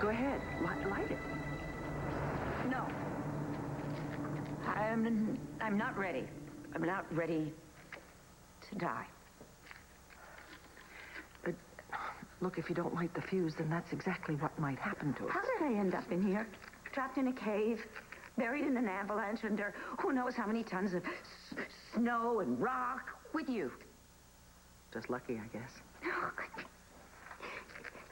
Go ahead. Light it. No. I'm not ready. I'm not ready to die. But, look, if you don't light the fuse, then that's exactly what might happen to us. How did I end up in here? Trapped in a cave, buried in an avalanche under who knows how many tons of snow and rock with you. Just lucky, I guess.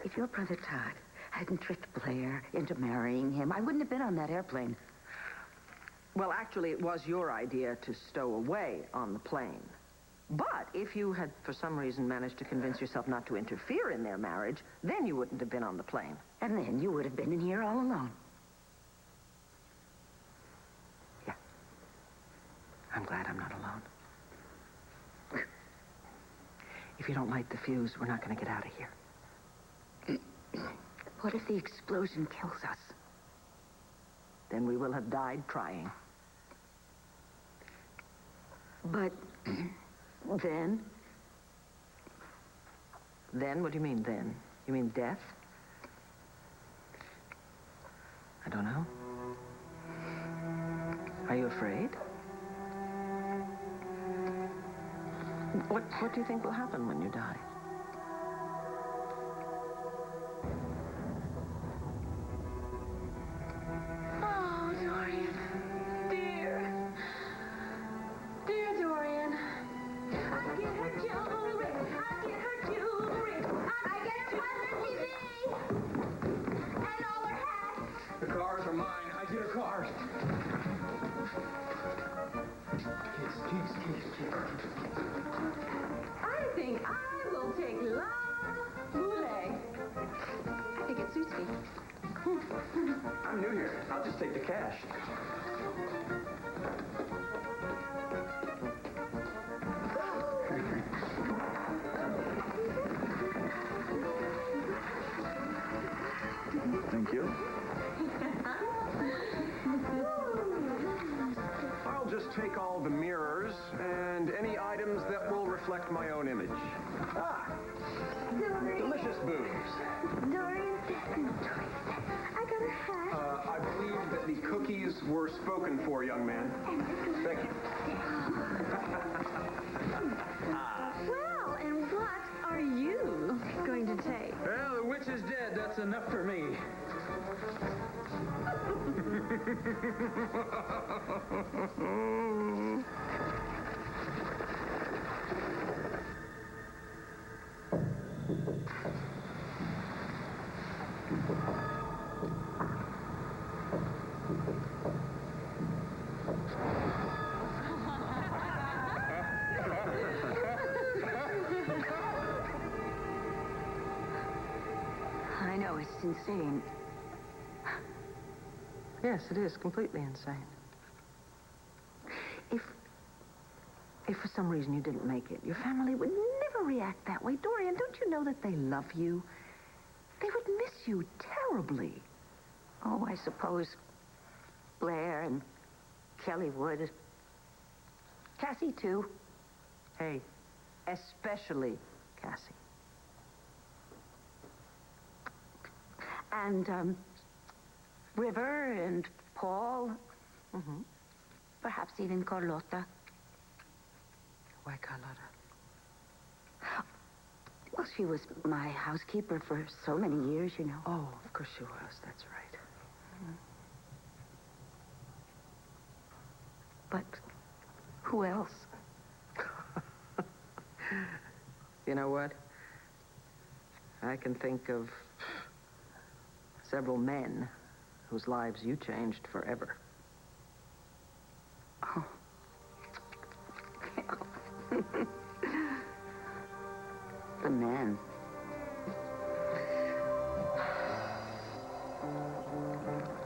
If your brother Todd hadn't tricked Blair into marrying him, I wouldn't have been on that airplane. Well, actually, it was your idea to stow away on the plane. But if you had, for some reason, managed to convince yourself not to interfere in their marriage, then you wouldn't have been on the plane. And then you would have been in here all alone. Yeah. I'm glad I'm not alone. If you don't light the fuse, we're not going to get out of here. What if the explosion kills us? Then we will have died trying. But then? Then? What do you mean, then? You mean death? I don't know. Are you afraid? What do you think will happen when you die? Oh, Dorian. Dear. Dear Dorian. I get her jewelry. I get her jewelry. I get her mother TV. And all her hats. The cars are mine. I get her cars. Kiss. I think I will take La Boule. I think it suits me. I'm new here. I'll just take the cash. Thank you. I'll just take all the mirrors and any items that will reflect my own image. Ah, delicious boobs. Dorian, I got a hat. I believe that the cookies were spoken for, young man. Thank you. Well, and what are you going to take? Well, the witch is dead. That's enough for me. I know, it's insane. Yes, it is completely insane. If for some reason you didn't make it, your family would never react that way. Dorian, don't you know that they love you? They would miss you terribly. Oh, I suppose Blair and Kelly would. Cassie, too. Hey, especially Cassie. And, River and Paul. Mm-hmm. Perhaps even Carlotta. Why, Carlotta? Well, she was my housekeeper for so many years, you know. Oh, of course she was. That's right. But who else? You know what? I can think of several men whose lives you changed forever. Oh. The men.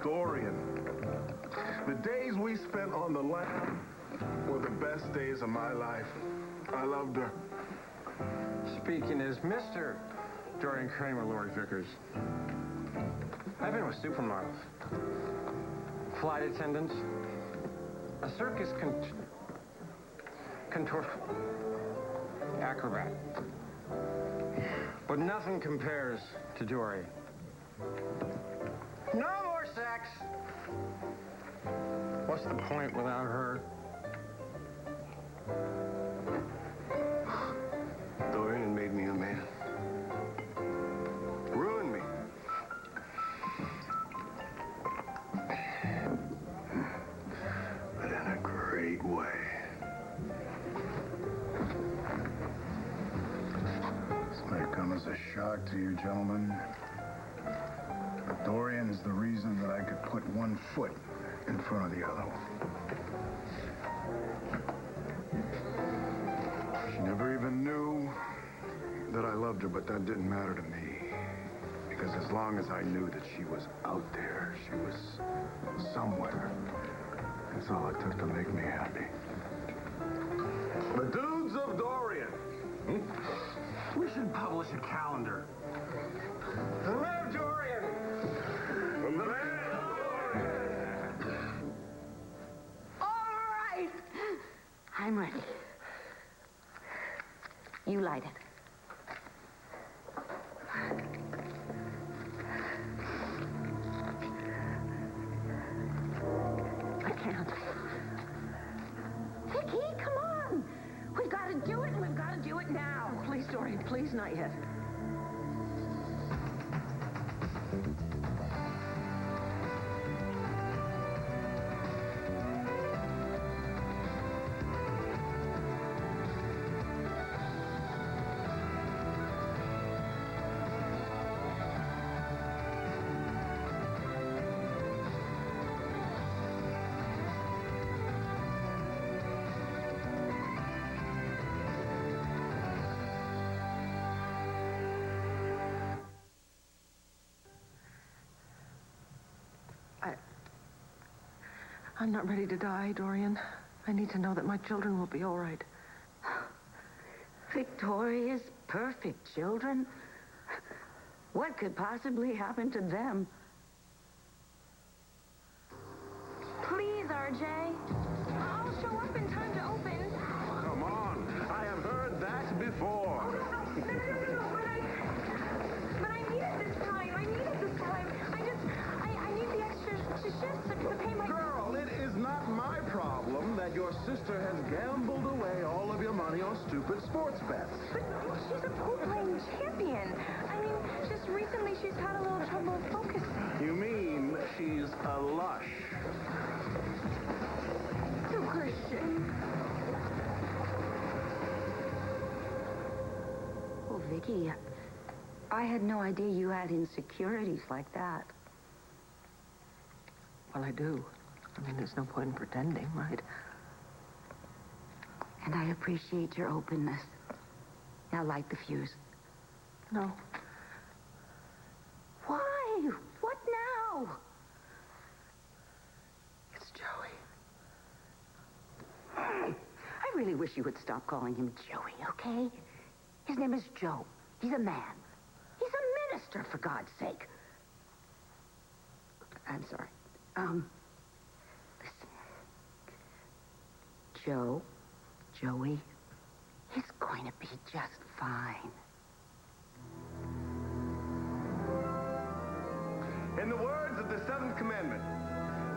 Dorian, the days we spent on the lam were the best days of my life. I loved her. Speaking as Mr. Dorian Kramer, Lord Vickers. I've been with supermodels, flight attendants, a circus contour acrobat. But nothing compares to Dorian. No more sex. What's the point without her? Dorian made me a man. Ruined me. But in a great way. This might come as a shock to you, gentlemen. But Dorian is the reason that I could put one foot in front of the other one. She never even knew that I loved her, but that didn't matter to me. Because as long as I knew that she was out there, she was somewhere, that's all it took to make me happy. The Dudes of Dorian. We should publish a calendar. Live Dorian! From the man All right. I'm ready. You light it. I can't. Vicky, come on. We've got to do it, and we've got to do it now. Please, Dorian, please, not yet. I'm not ready to die, Dorian. I need to know that my children will be all right. Victoria's perfect children? What could possibly happen to them? Please, RJ. I'll show up in time to open. Come on. I have heard that before. No. But I need it this time. I need the extra shifts to pay my... Girl, it is not my problem that your sister has gambled away all of your money on stupid sports bets. But she's a pool-playing champion. I mean, just recently she's had a little trouble focusing. You mean she's a lush? So, Christian. Oh, Vicky, I had no idea you had insecurities like that. Well, I do. I mean, there's no point in pretending, right? And I appreciate your openness. Now light the fuse. No. Why? What now? It's Joey. I really wish you would stop calling him Joey, okay? His name is Joe. He's a man. He's a minister, for God's sake. I'm sorry. Listen. Joey, he's going to be just fine. In the words of the seventh commandment,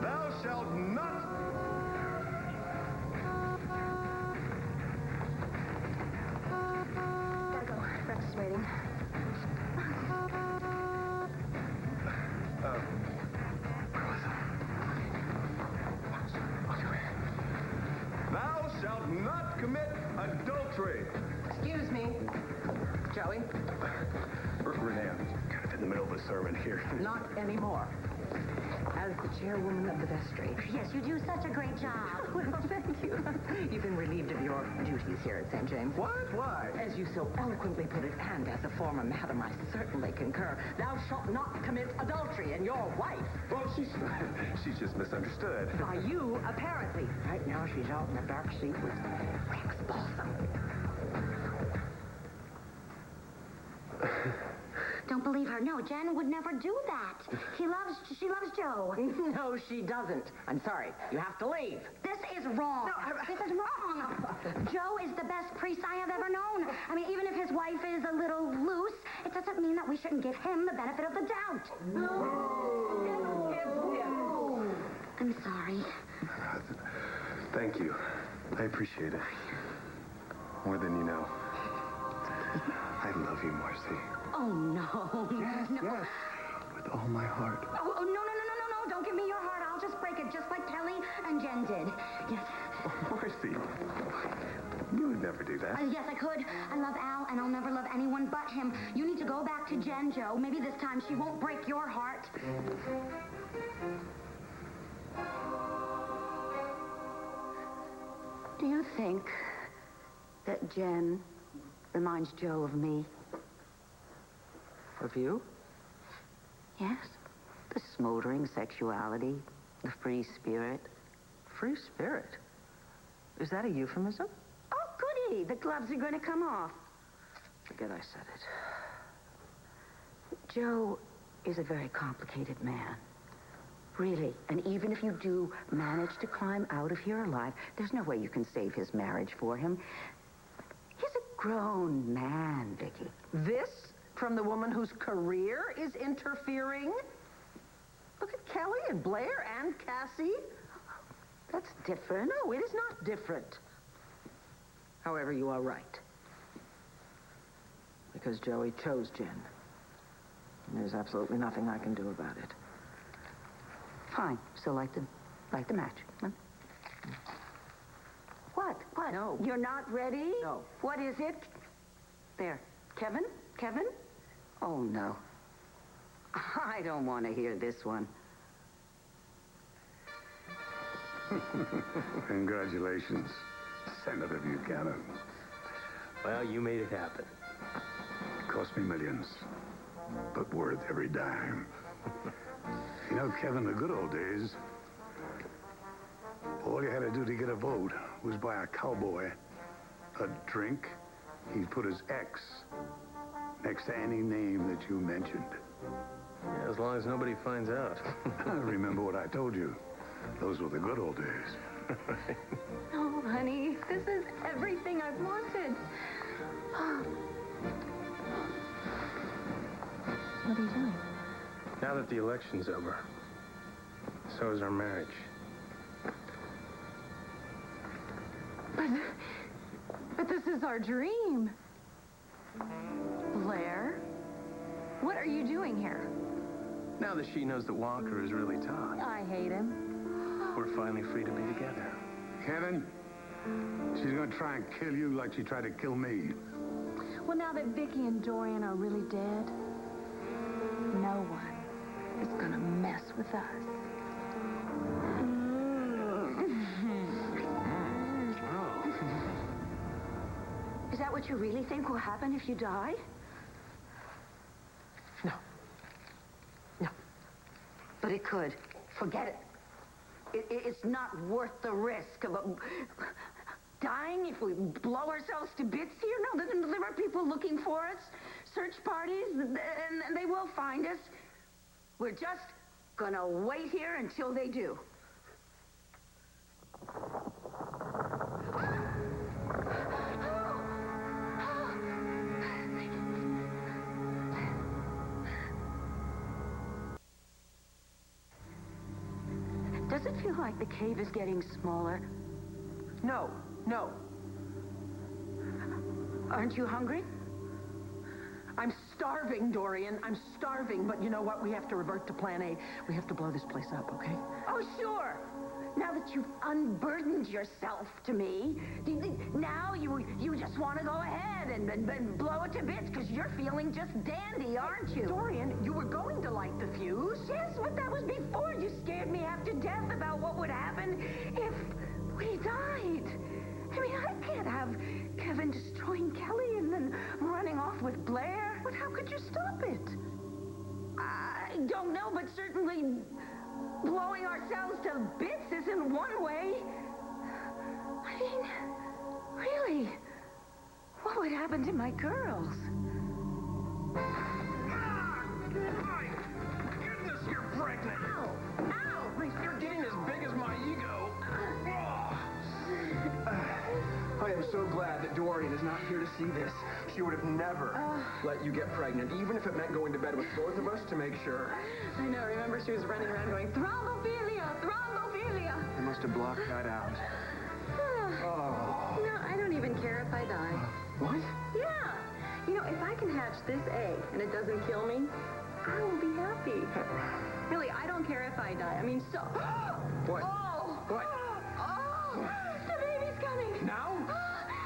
thou shalt not... Gotta go. Breakfast waiting. Thou shalt not commit adultery. Excuse me. Joey? Renee, I'm kind of in the middle of a sermon here. Not anymore. As the chairwoman of the vestry. Yes, you do such a great job. Well, thank you. You've been relieved of your duties here at St. James. What? Why? As you so eloquently put it, and as a former madam, I certainly concur. Thou shalt not commit adultery, and your wife. Well, she's just misunderstood. By you, apparently. Right now, she's out in the back seat with Rex Balsam. Don't believe her. No, Jen would never do that. She loves Joe. No, she doesn't. I'm sorry. You have to leave. This is wrong. This is wrong. Joe is the best priest I have ever known. I mean, even if his wife is a little loose, it doesn't mean that we shouldn't give him the benefit of the doubt. I'm sorry. Thank you. I appreciate it. More than you know. I love you, Marcy. Oh, no. Yes, yes. With all my heart. Oh, no. Don't give me your heart. I'll just break it just like Kelly and Jen did. Yes. Oh, Marcy. You would never do that. Yes, I could. I love Al, and I'll never love anyone but him. You need to go back to Jen, Joe. Maybe this time she won't break your heart. Do you think that Jen reminds Joe of me? Of you? Yes. The smoldering sexuality, the free spirit. Free spirit? Is that a euphemism? Oh, goody. The gloves are going to come off. Forget I said it. Joe is a very complicated man. Really. And even if you do manage to climb out of here alive, there's no way you can save his marriage for him. He's a grown man, Viki. This from the woman whose career is interfering? Look at Kelly and Blair and Cassie. That's different. No, it is not different. However, you are right. Because Joey chose Jen. And there's absolutely nothing I can do about it. Fine. So light the match. Huh? What? No. You're not ready? No. What is it? There. Kevin? Oh, no. I don't want to hear this one. Congratulations, Senator Buchanan. Well, you made it happen. Cost me millions, but worth every dime. You know, Kevin, the good old days, all you had to do to get a vote was buy a cowboy a drink. He'd put his X next to any name that you mentioned. Yeah, as long as nobody finds out. Remember what I told you. Those were the good old days. Oh, honey, this is everything I've wanted. What are you doing? Now that the election's over, so is our marriage. But this is our dream. Blair, what are you doing here? Now that she knows that Walker is really Todd, I hate him. we're finally free to be together. Kevin, she's gonna try and kill you like she tried to kill me. Well, now that Viki and Dorian are really dead, no one is gonna mess with us. Is that what you really think will happen if you die? No. No. But it could. Forget it. It's not worth the risk of dying if we blow ourselves to bits here. No, there are people looking for us, search parties, and they will find us. We're just gonna wait here until they do. Does it feel like the cave is getting smaller? No. Aren't you hungry? I'm starving, Dorian. I'm starving. But you know what? We have to revert to plan A. We have to blow this place up, okay? Oh, sure. Now that you've unburdened yourself to me, now you just want to go ahead and blow it to bits because you're feeling just dandy, aren't you? Dorian, you were going to light the fuse. Yes, but that was before you scared me half to death about what would happen if we died. I mean, I can't have Kevin destroying Kelly and then running off with Blair. But how could you stop it? I don't know, but certainly blowing ourselves to bits isn't one way. I mean, really, what would happen to my girls? I'm so glad that Dorian is not here to see this. She would have never let you get pregnant, even if it meant going to bed with both of us to make sure. I know. Remember, she was running around going, thrombophilia, thrombophilia. I must have blocked that out. Oh. No, I don't even care if I die. What? Yeah. You know, if I can hatch this egg and it doesn't kill me, I will be happy. Really, I don't care if I die. I mean, so... What? Oh! What? Oh! The baby's coming! Now? Oh, I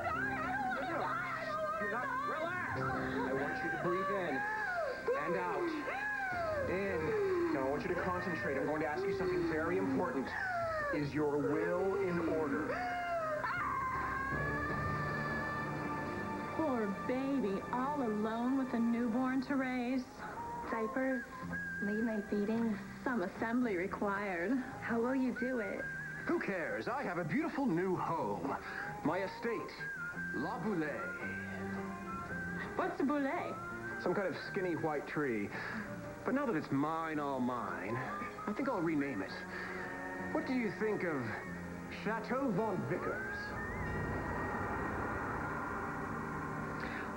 don't want to die! I don't want to die! Relax. I want you to breathe in and out. In. Now, I want you to concentrate. I'm going to ask you something very important. Is your will in order? Poor baby, all alone with a newborn to raise. Diapers, late-night feeding, some assembly required. How will you do it? Who cares? I have a beautiful new home. My estate. La Boulée. What's a boulet? Some kind of skinny white tree. But now that it's mine, all mine, I think I'll rename it. What do you think of Chateau Von Vickers?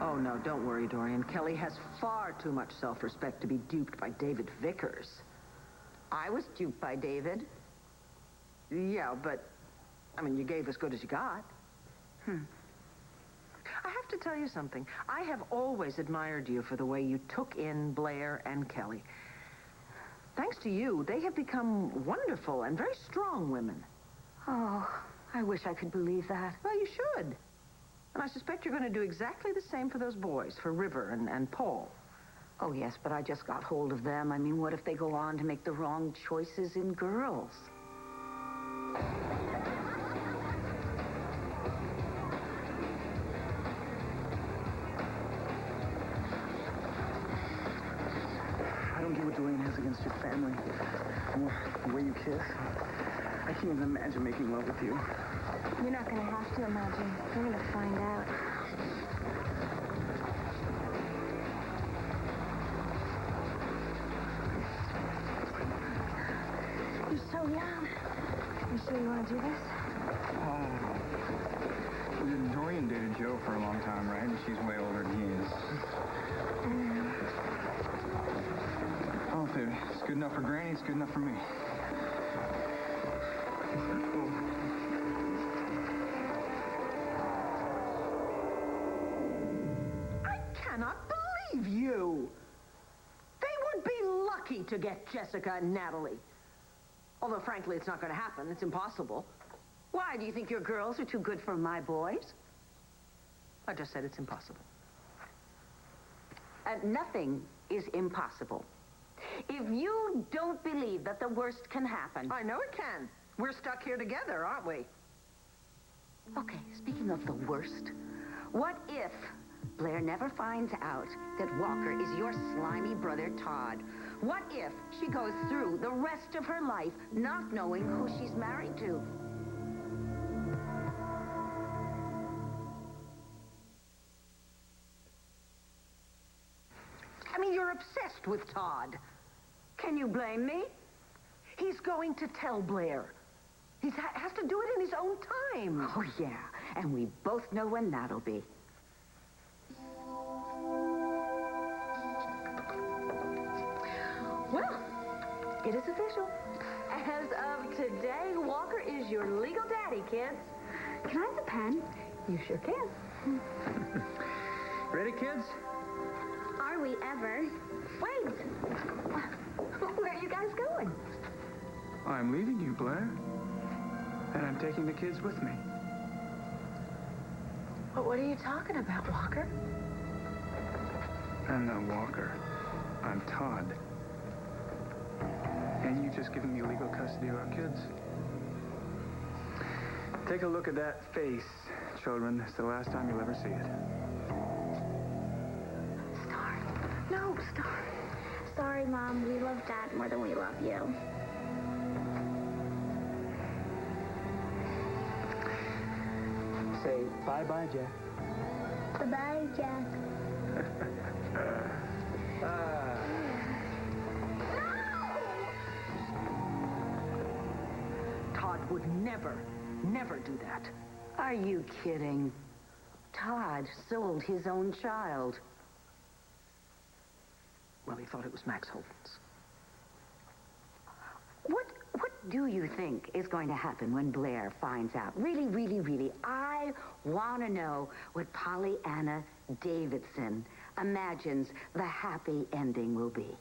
Oh, no, don't worry, Dorian. Kelly has far too much self-respect to be duped by David Vickers. I was duped by David. Yeah, but, I mean, you gave as good as you got. I have to tell you something. I have always admired you for the way you took in Blair and Kelly. Thanks to you, they have become wonderful and very strong women. Oh, I wish I could believe that. Well, you should. And I suspect you're going to do exactly the same for those boys, for River and Paul. Oh, yes, but I just got hold of them. I mean, what if they go on to make the wrong choices in girls? I don't get what Dorian has against your family. Or the way you kiss. I can't even imagine making love with you. You're not going to have to imagine. You're going to find out. You're so young. You sure you want to do this? Dorian dated Joe for a long time, right? And she's way older than he is. Oh, if it's good enough for Granny, it's good enough for me. I cannot believe you! They would be lucky to get Jessica and Natalie. Although, frankly, it's not going to happen. It's impossible. Why, do you think your girls are too good for my boys? I just said it's impossible. Nothing is impossible. If you don't believe that the worst can happen... I know it can. We're stuck here together, aren't we? Okay, speaking of the worst, what if Blair never finds out that Walker is your slimy brother, Todd? What if she goes through the rest of her life not knowing who she's married to? I mean, you're obsessed with Todd. Can you blame me? He's going to tell Blair. He has to do it in his own time. Oh, yeah, and we both know when that'll be. Well, it is official. As of today, Walker is your legal daddy, kids. Can I have the pen? You sure can. Ready, kids? Are we ever? Wait! Where are you guys going? I'm leaving you, Blair. And I'm taking the kids with me. But what are you talking about, Walker? I'm not Walker. I'm Todd. And you've just given me legal custody of our kids. Take a look at that face, children. It's the last time you'll ever see it. Star. No, Star. Sorry, Mom. We love Dad more than we love you. Say bye-bye, Jack. Bye-bye, Jack. Todd would never do that. Are you kidding? Todd sold his own child. Well, he thought it was Max Holden's. What do you think is going to happen when Blair finds out? Really, really, really, I want to know what Pollyanna Davidson imagines the happy ending will be.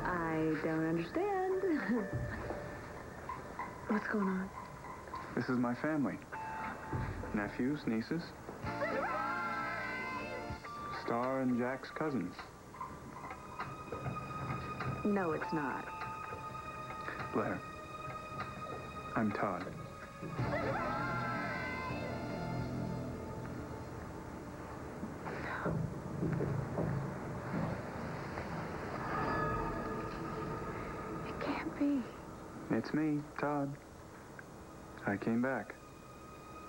I don't understand. What's going on? This is my family. Nephews, nieces. Star and Jack's cousins. No, it's not. Blair. I'm Todd. It can't be. It's me, Todd. I came back.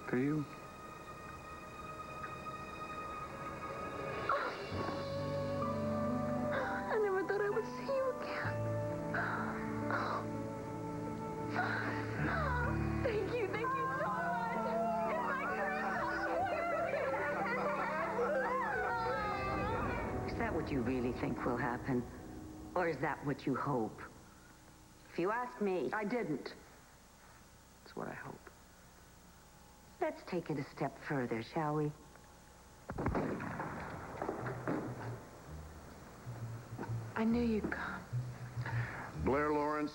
For you. I never thought I would see you again. Thank you so much. It's my Christmas. Is that what you really think will happen? Or is that what you hope? If you ask me, I didn't. That's what I hope. let's take it a step further, shall we? I knew you'd come. Blair Lawrence.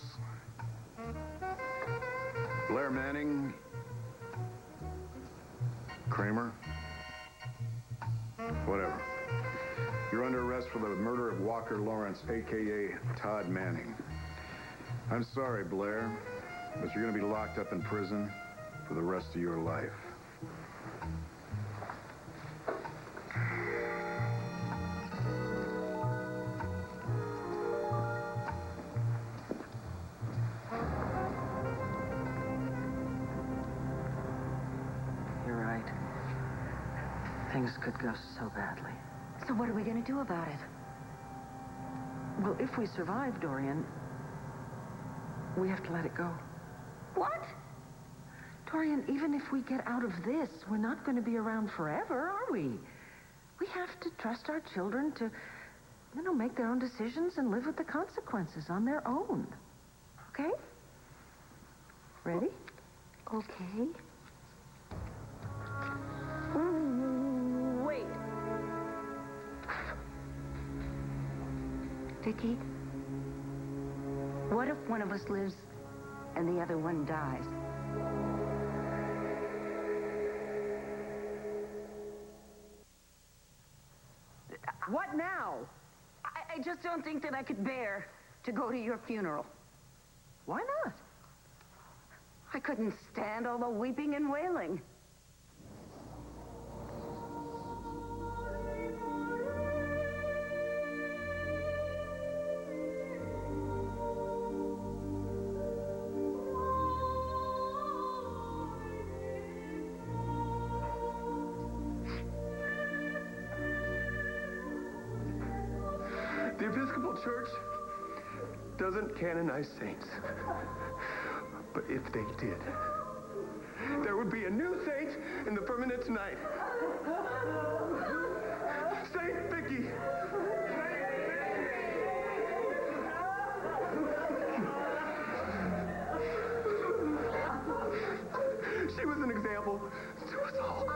Blair Manning. Kramer. Whatever. You're under arrest for the murder of Walker Lawrence, a.k.a. Todd Manning. I'm sorry, Blair, but you're going to be locked up in prison for the rest of your life. You're right. Things could go so badly. So what are we going to do about it? Well, if we survive, Dorian, we have to let it go. What? Dorian, even if we get out of this, we're not going to be around forever, are we? We have to trust our children to, make their own decisions and live with the consequences on their own. Okay? Ready? Okay. Wait. Viki, what if one of us lives and the other one dies? What now? I just don't think that I could bear to go to your funeral. Why not? I couldn't stand all the weeping and wailing. The Episcopal Church doesn't canonize saints. But if they did, there would be a new saint in the firmament tonight. Saint Viki. She was an example to us all.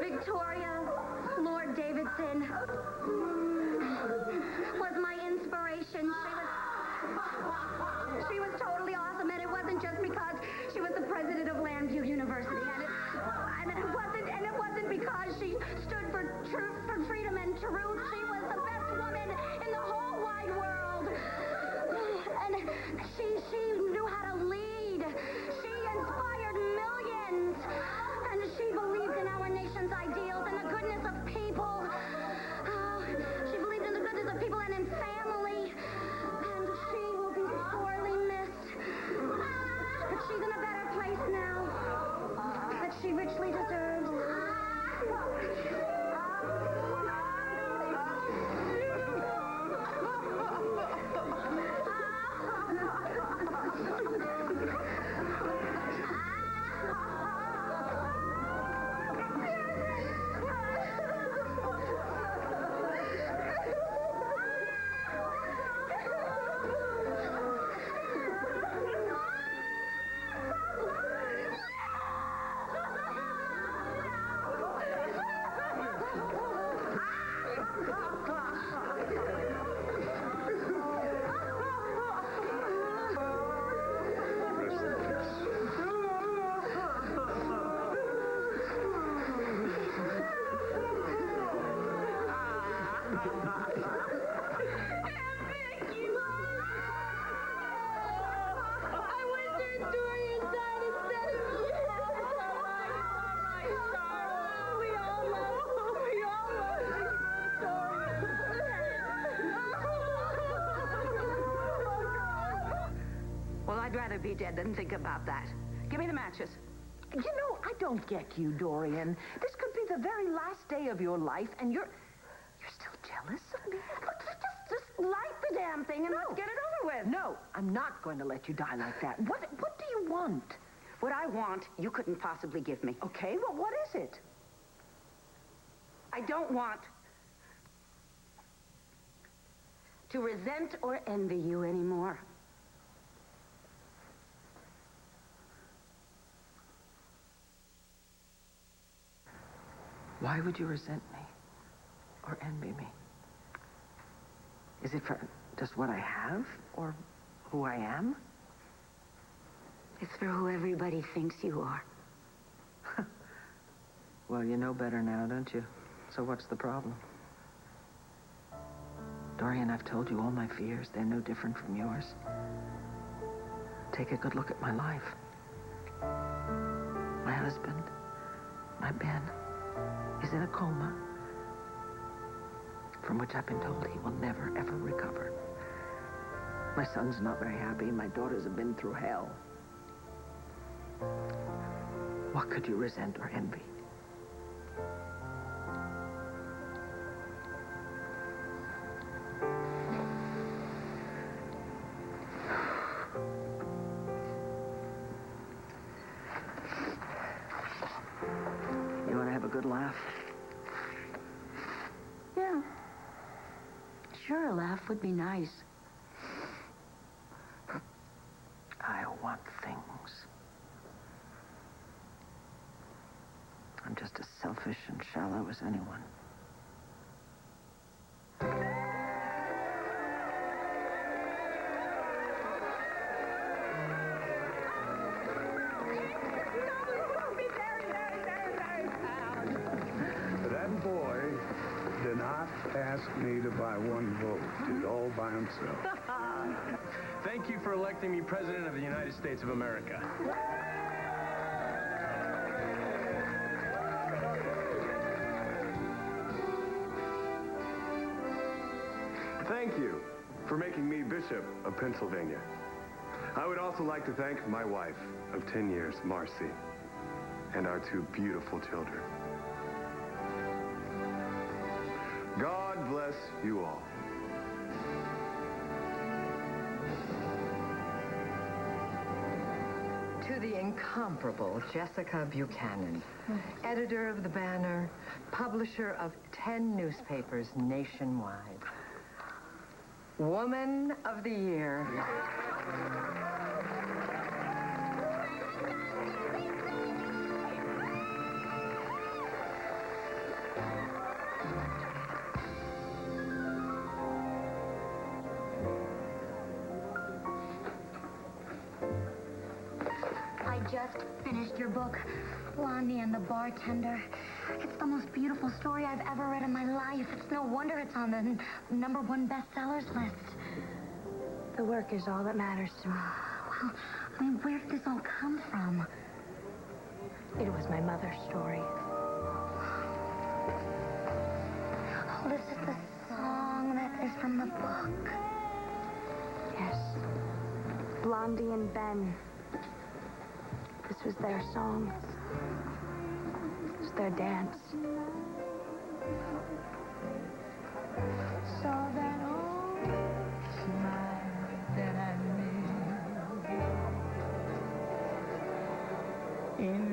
Victoria, Lord Davidson. I'd rather be dead than think about that. Give me the matches. You know, I don't get you, Dorian. This could be the very last day of your life, and you're still jealous of me? Look, just light the damn thing and let's get it over with. No, I'm not going to let you die like that. What do you want? What I want, you couldn't possibly give me. Okay, well, what is it? I don't want to resent or envy you anymore. Why would you resent me or envy me? Is it for just what I have or who I am? It's for who everybody thinks you are. Well, you know better now, don't you? So what's the problem? Dorian, I've told you all my fears. They're no different from yours. Take a good look at my life. My husband, my Ben, is in a coma from which I've been told he will never, ever recover. My son's not very happy. My daughters have been through hell. What could you resent or envy? You want to have a good laugh? Yeah. Sure, a laugh would be nice. I want things. I'm just as selfish and shallow as anyone. That boy did not ask me to buy one vote. Did all by himself. Thank you for electing me President of the United States of America. Thank you for making me Bishop of Pennsylvania. I would also like to thank my wife of 10 years, Marcy, and our two beautiful children. God bless you all. To the incomparable Jessica Buchanan, editor of The Banner, publisher of 10 newspapers nationwide. Woman of the Year. I just finished your book, Blondie and the Bartender. It's the most beautiful story I've ever read in my life. It's no wonder it's on the #1 bestsellers list. The work is all that matters to me. Well, I mean, where did this all come from? It was my mother's story. Oh, this is the song that is from the book. Yes. Blondie and Ben. This was their song. It was their dance. So that old smile that I made in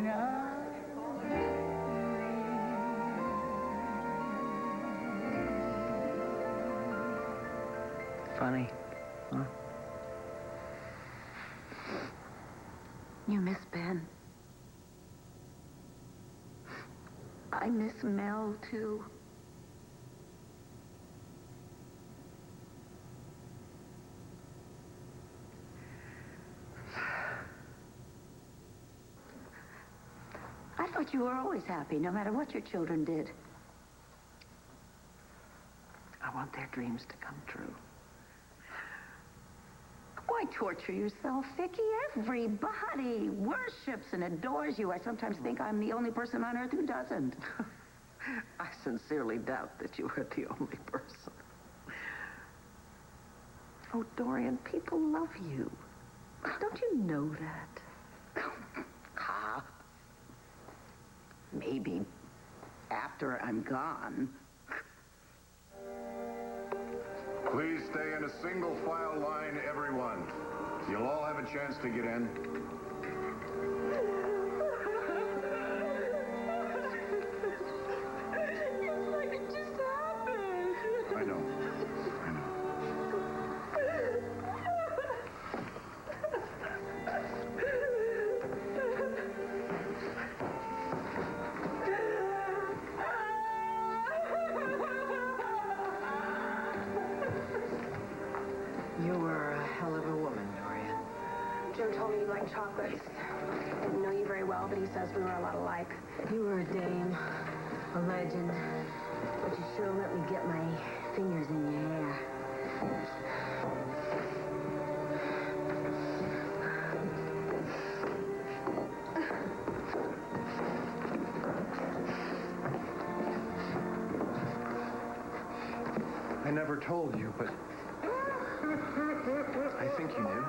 Funny, huh? You miss Ben. I miss Mel, too. I thought you were always happy, no matter what your children did. I want their dreams to come true. Why torture yourself, Viki? Everybody worships and adores you. I sometimes think I'm the only person on earth who doesn't. I sincerely doubt that you are the only person. Oh, Dorian, people love you. Don't you know that? Maybe after I'm gone. Please stay in a single file line, everyone. You'll all have a chance to get in. It's like it just happened. I know. You were a hell of a woman, Dorian. Joe told me you liked chocolates. I didn't know you very well, but he says we were a lot alike. You were a dame, a legend, but you sure let me get my fingers in your hair. I never told you, but I think you knew.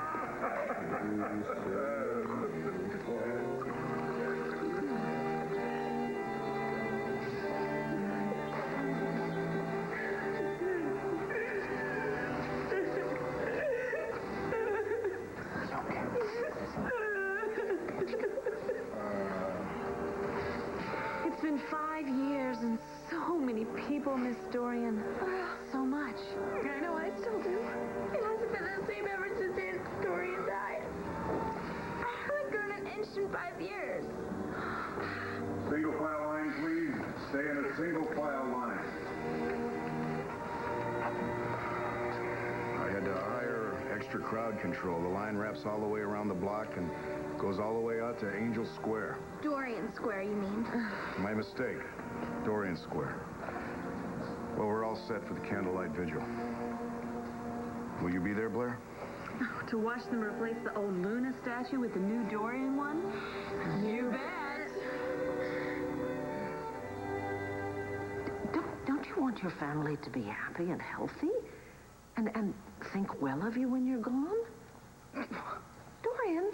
It's been 5 years and so many people miss Dorian. So much. I know, I still do. It hasn't been the same ever since Dorian died. I haven't grown an inch in 5 years. Single file line, please. Stay in a single file line. I had to hire extra crowd control. The line wraps all the way around the block and goes all the way out to Angel Square. Dorian Square, you mean? My mistake. Dorian Square. Well, we're all set for the candlelight vigil. Will you be there, Blair? To watch them replace the old Luna statue with the new Dorian one? You bet. Don't you want your family to be happy and healthy? And think well of you when you're gone? Dorian,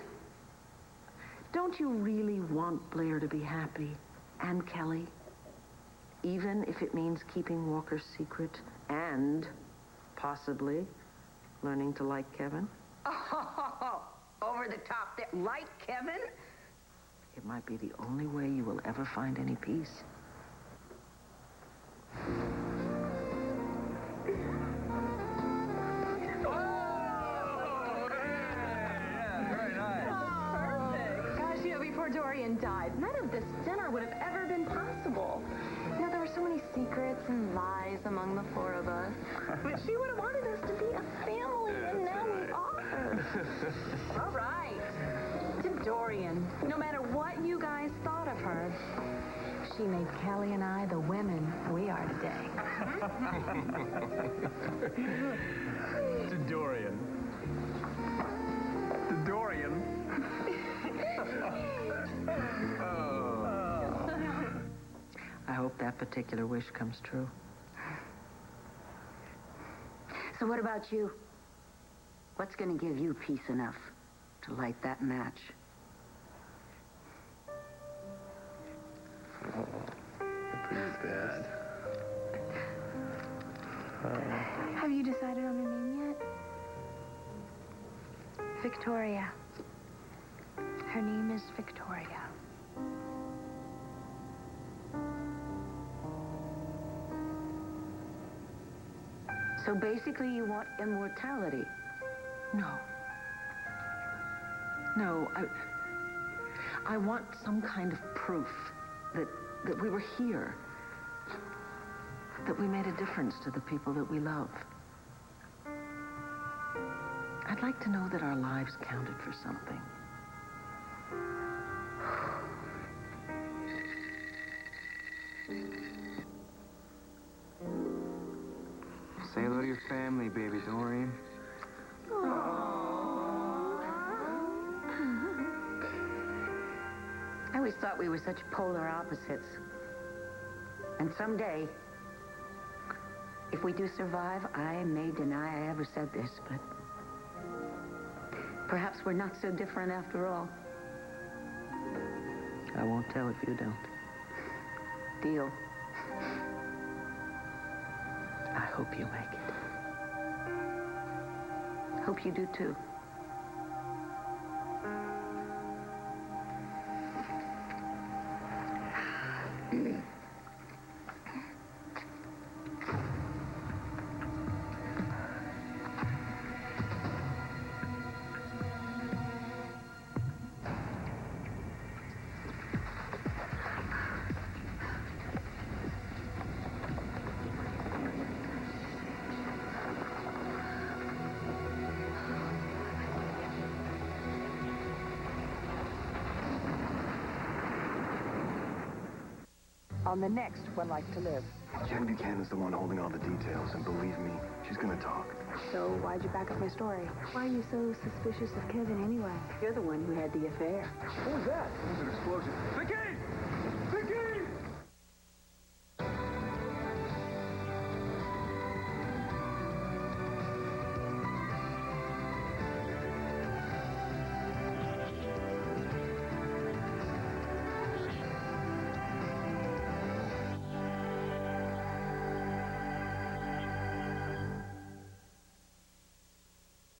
don't you really want Blair to be happy? And Kelly? Even if it means keeping Walker's secret and possibly learning to like Kevin? Oh, over the top there. Like Kevin? It might be the only way you will ever find any peace. Gosh, before Dorian died, none of this dinner would have ever been possible. You know, there were so many secrets and lies among the four of us. But she would have wanted us to be a family, and now we are. All right. To Dorian, no matter what you guys thought of her, she made Kelly and I the women we are today. To Dorian. To Dorian. I hope that particular wish comes true. So what about you? What's going to give you peace enough to light that match? Please, Dad. Have you decided on a name yet? Victoria. Her name is Victoria. So basically you want immortality? No. No, I want some kind of proof that we were here. That we made a difference to the people that we love. I'd like to know that our lives counted for something. Say hello to your family, baby Dorian. I always thought we were such polar opposites. And someday, if we do survive, I may deny I ever said this, but Perhaps we're not so different after all. I won't tell if you don't. Deal. I hope you make it. Hope you do too. On the next One Life to Live. Jen Buchanan's the one holding all the details, and believe me, she's gonna talk. So why'd you back up my story? Why are you so suspicious of Kevin anyway? You're the one who had the affair. What was that? It was an explosion. Vicky!